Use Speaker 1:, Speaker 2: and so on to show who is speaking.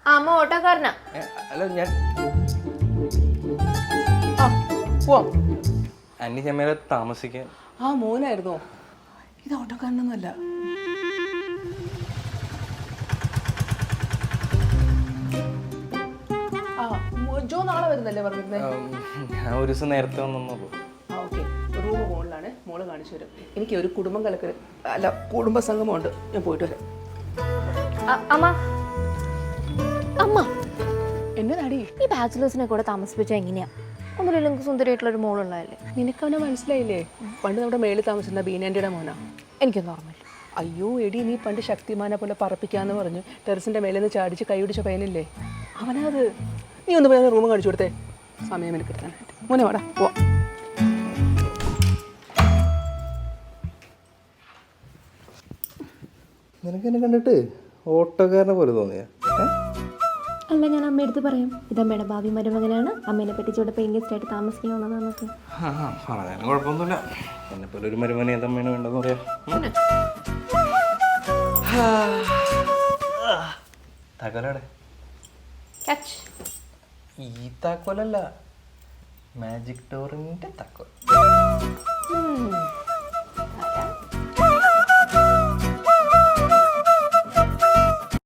Speaker 1: അമ്മ ഓട്ടോക്കാരനാ.
Speaker 2: അല്ല ഞാൻ
Speaker 3: പോവാം.
Speaker 2: ആന്റി ചെമ്മേലെ താമസിക്കാൻ.
Speaker 3: മോനായിരുന്നോ? ഇത് ഓട്ടോക്കാരനൊന്നുമല്ല. ജോ നാളെ വരുന്നല്ലേ പറഞ്ഞിരുന്നേ?
Speaker 2: ഞാൻ ഒരു ദിവസം നേരത്തെ വന്നോളൂ.
Speaker 3: ഓക്കെ. റൂം മുകളിലാണ്, മോള് കാണിച്ചു തരും. എനിക്ക് ഒരു കുടുംബം കലക്കൽ അല്ല കുടുംബ സംഗമമുണ്ട്, ഞാൻ പോയിട്ട് വരാം.
Speaker 1: അമ്മ അമ്മ
Speaker 3: എന്നതാടി
Speaker 1: ഈ ബാച്ചിലേഴ്സിനെ കൂടെ താമസിപ്പിച്ചാൽ എങ്ങനെയാ? ഒന്നുമില്ല, നിങ്ങൾക്ക് സുന്ദരിയായിട്ടുള്ളൊരു മോളുള്ളതല്ലേ.
Speaker 3: നിനക്കവനെ മനസ്സിലായില്ലേ? പണ്ട് നമ്മുടെ മേളിൽ താമസിക്കുന്ന ബീനാൻ്റിയുടെ മോനാ.
Speaker 1: എനിക്കൊന്നും ഓർമ്മയില്ല.
Speaker 3: അയ്യോ എടി, നീ പണ്ട് ശക്തിമാനെ പോലെ പറപ്പിക്കാന്ന് പറഞ്ഞു ടെറസിന്റെ മേലെ നിന്ന് ചാടിച്ച് കൈ പിടിച്ച പയ്യനില്ലേ, അവനത്. നീ ഒന്ന് പോയി റൂം കാണിച്ചു കൊടുത്തേ, സമയം എനിക്ക് എടുക്കാനായിട്ട്. മോനെ വാടാ, പോവാ.
Speaker 2: നിനക്ക് എന്നെ കണ്ടിട്ട് ഓട്ടോക്കാരനെ പോലെ തോന്നിയ?
Speaker 1: അല്ല, ഞാൻ അമ്മയെടുത്ത് പറയും, ഇതമ്മയുടെ ഭാവി മരുമകനാണ്, അമ്മേനെ പറ്റിച്ചോടെ പെയിൻ ഗസ്റ്റ് ആയിട്ട് താമസിക്കാൻ വന്നതാന്നൊക്കെ.
Speaker 2: പറഞ്ഞാലും കുഴപ്പമൊന്നുമില്ല. എന്നെ പോലെ ഒരു മരുമനെ ഏതമ്മേനെ വേണ്ടെന്ന് പറയാം. താക്കോലടെ ഈ താക്കോലല്ല, മാജിക് ഡോറിന്റെ താക്കോൽ.